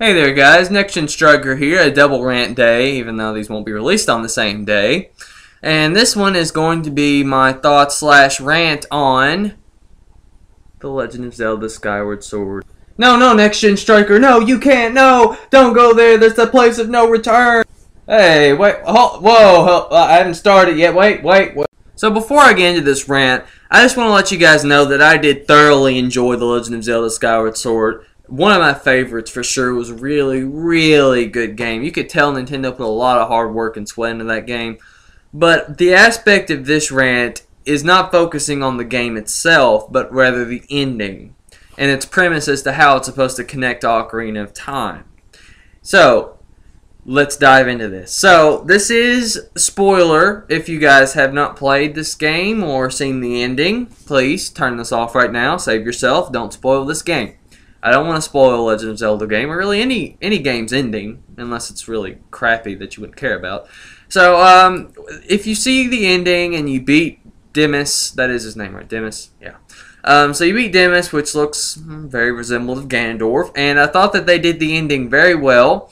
Hey there guys, NexGenStriker here, a double rant day, even though these won't be released on the same day. And this one is going to be my thoughts / rant on The Legend of Zelda Skyward Sword. No, NexGenStriker, no, you can't, no, don't go there, that's the place of no return. Hey, wait, whoa, I haven't started yet, wait. So before I get into this rant, I just want to let you guys know that I did thoroughly enjoy The Legend of Zelda Skyward Sword. One of my favorites for sure. It was a really good game. You could tell Nintendo put a lot of hard work and sweat into that game. But the aspect of this rant is not focusing on the game itself, but rather the ending and its premise as to how it's supposed to connect to Ocarina of Time. So, let's dive into this. So, this is spoiler. If you guys have not played this game or seen the ending, please turn this off right now. Save yourself. Don't spoil this game. I don't want to spoil a Legend of Zelda game, or really any game's ending, unless it's really crappy that you wouldn't care about. So, if you see the ending and you beat Demis, that is his name, right? Demis? Yeah. So you beat Demis, which looks very resemblant of Ganondorf, and I thought that they did the ending very well.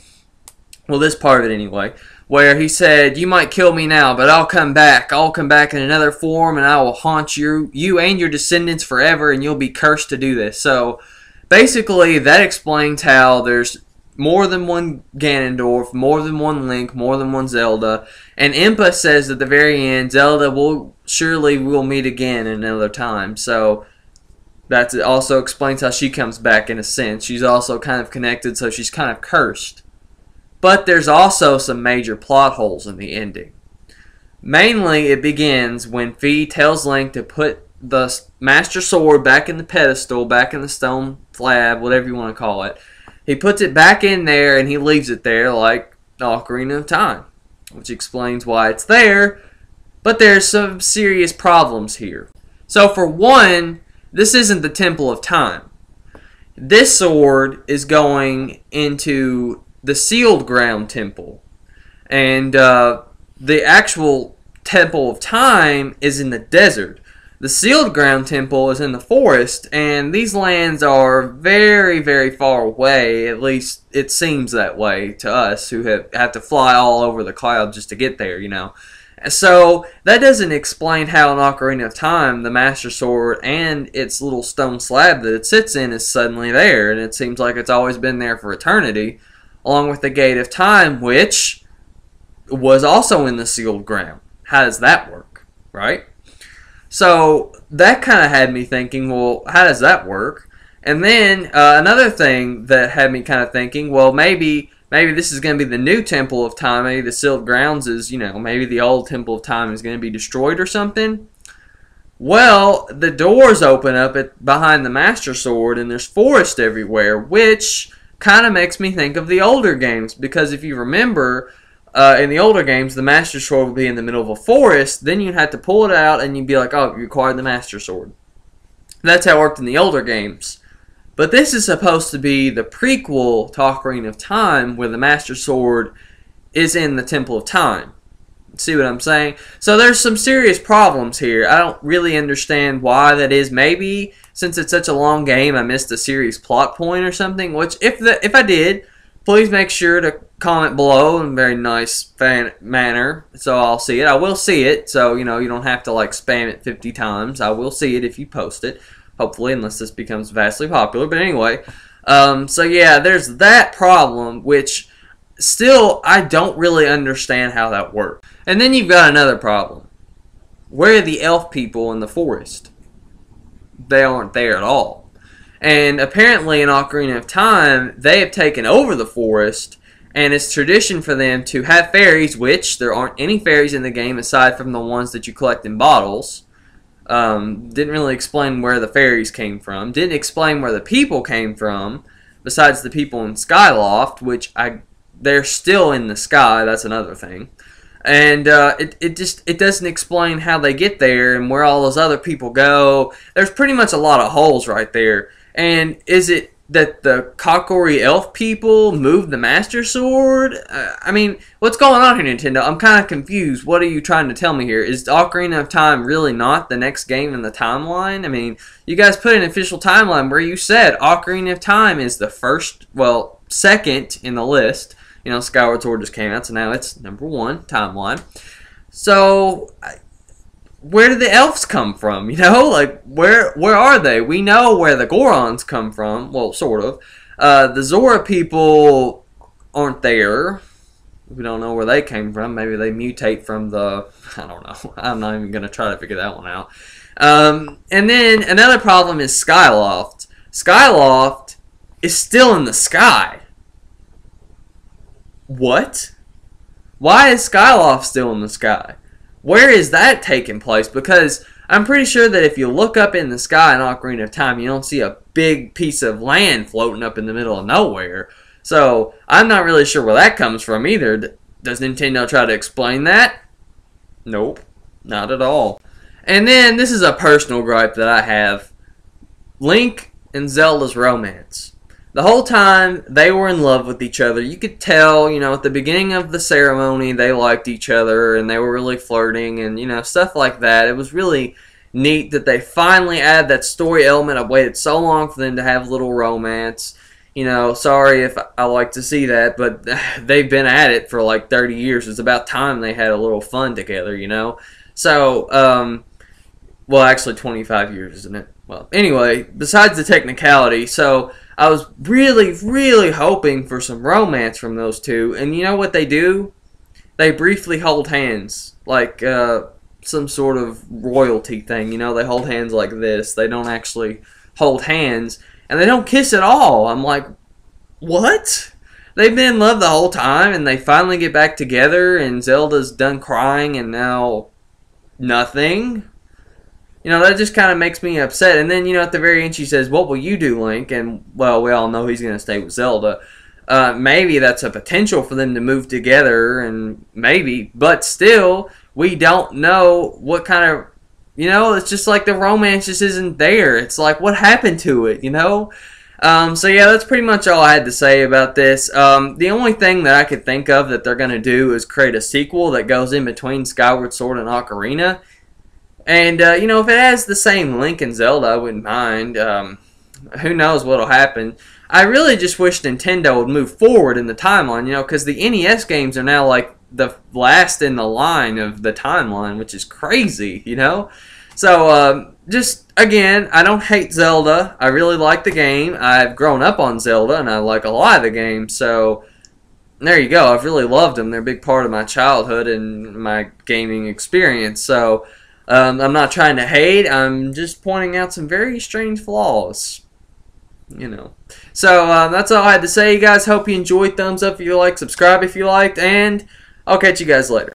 Well, this part of it anyway, where he said, "You might kill me now, but I'll come back. I'll come back in another form, and I will haunt you and your descendants forever, and you'll be cursed to do this." So, basically, that explains how there's more than one Ganondorf, more than one Link, more than one Zelda. And Impa says at the very end, Zelda will meet again another time. So that also explains how she comes back in a sense. She's also kind of connected, so she's kind of cursed. But there's also some major plot holes in the ending. Mainly, it begins when Fi tells Link to put the Master Sword back in the pedestal, back in the stone slab, whatever you want to call it. He puts it back in there and he leaves it there like Ocarina of Time, which explains why it's there, but there's some serious problems here. So for one, this isn't the Temple of Time. This sword is going into the Sealed Ground Temple, and the actual Temple of Time is in the desert. The Sealed Ground Temple is in the forest, and these lands are very far away. At least it seems that way to us who have to fly all over the cloud just to get there, you know. So that doesn't explain how in Ocarina of Time the Master Sword and its little stone slab that it sits in is suddenly there, and it seems like it's always been there for eternity, along with the Gate of Time, which was also in the Sealed Ground. How does that work, right? So that kind of had me thinking, well, how does that work? And then another thing that had me kind of thinking, well, maybe this is going to be the new Temple of Time. Maybe the Sealed Grounds is, maybe the old Temple of Time is going to be destroyed or something. Well, the doors open up behind the Master Sword, and there's forest everywhere, which kind of makes me think of the older games, because if you remember, in the older games, the Master Sword would be in the middle of a forest, then you'd have to pull it out, and you'd be like, oh, you acquired the Master Sword. That's how it worked in the older games. But this is supposed to be the prequel to Ocarina of Time, where the Master Sword is in the Temple of Time. See what I'm saying? So there's some serious problems here. I don't really understand why that is. Maybe, since it's such a long game, I missed a serious plot point or something, which, if I did, please make sure to comment below in a very nice manner, so I'll see it. I will see it, so you don't have to spam it 50 times. I will see it if you post it, hopefully, unless this becomes vastly popular. But anyway, so yeah, there's that problem, which still I don't really understand how that works. And then you've got another problem. Where are the elf people in the forest? They aren't there at all. And apparently in Ocarina of Time, they have taken over the forest, and it's tradition for them to have fairies, which there aren't any fairies in the game aside from the ones that you collect in bottles. Didn't really explain where the fairies came from. Didn't explain where the people came from, besides the people in Skyloft, which they're still in the sky. That's another thing. And it doesn't explain how they get there and where all those other people go. There's pretty much a lot of holes right there. And is it that the Kokori elf people moved the Master Sword? I mean, what's going on here, Nintendo? I'm kind of confused. What are you trying to tell me here? Is Ocarina of Time really not the next game in the timeline? I mean, you guys put an official timeline where you said Ocarina of Time is the first, well, second in the list. You know, Skyward Sword just came out, so now it's number 1 timeline. So, where did the elves come from? You know, like, where are they? We know where the Gorons come from. Well, sort of. The Zora people aren't there. We don't know where they came from. Maybe they mutate from the... I don't know. I'm not even going to try to figure that one out. And then another problem is Skyloft. Skyloft is still in the sky. What? Why is Skyloft still in the sky? Where is that taking place? Because I'm pretty sure that if you look up in the sky in Ocarina of Time, you don't see a big piece of land floating up in the middle of nowhere. So I'm not really sure where that comes from either. Does Nintendo try to explain that? Nope, not at all. And then this is a personal gripe that I have. Link and Zelda's romance. The whole time, they were in love with each other. You could tell, you know, at the beginning of the ceremony, they liked each other, and they were really flirting, and, you know, stuff like that. It was really neat that they finally add that story element. I've waited so long for them to have a little romance. You know, sorry if I like to see that, but they've been at it for like 30 years. It's about time they had a little fun together, you know? So, well, actually 25 years, isn't it? Well, anyway, besides the technicality, so I was really, really hoping for some romance from those two. And you know what they do? They briefly hold hands. Like some sort of royalty thing. You know, they hold hands like this. They don't actually hold hands. And they don't kiss at all. I'm like, what? They've been in love the whole time. And they finally get back together. And Zelda's done crying. And now nothing. You know, that just kind of makes me upset. And then, you know, at the very end she says, what will you do, Link? And, well, we all know he's going to stay with Zelda. Maybe that's a potential for them to move together, and maybe. But still, we don't know what kind of, you know, it's just like the romance just isn't there. It's like, what happened to it, you know? So, yeah, that's pretty much all I had to say about this. The only thing that I could think of that they're going to do is create a sequel that goes in between Skyward Sword and Ocarina. And, you know, if it has the same Link and Zelda, I wouldn't mind. Who knows what'll happen. I really just wish Nintendo would move forward in the timeline, you know, because the NES games are now, like, the last in the line of the timeline, which is crazy, you know? So, just, again, I don't hate Zelda. I really like the game. I've grown up on Zelda, and I like a lot of the games, so there you go. I've really loved them. They're a big part of my childhood and my gaming experience, so I'm not trying to hate. I'm just pointing out some very strange flaws, you know. So that's all I had to say, you guys. Hope you enjoyed. Thumbs up if you like, subscribe if you liked, and I'll catch you guys later.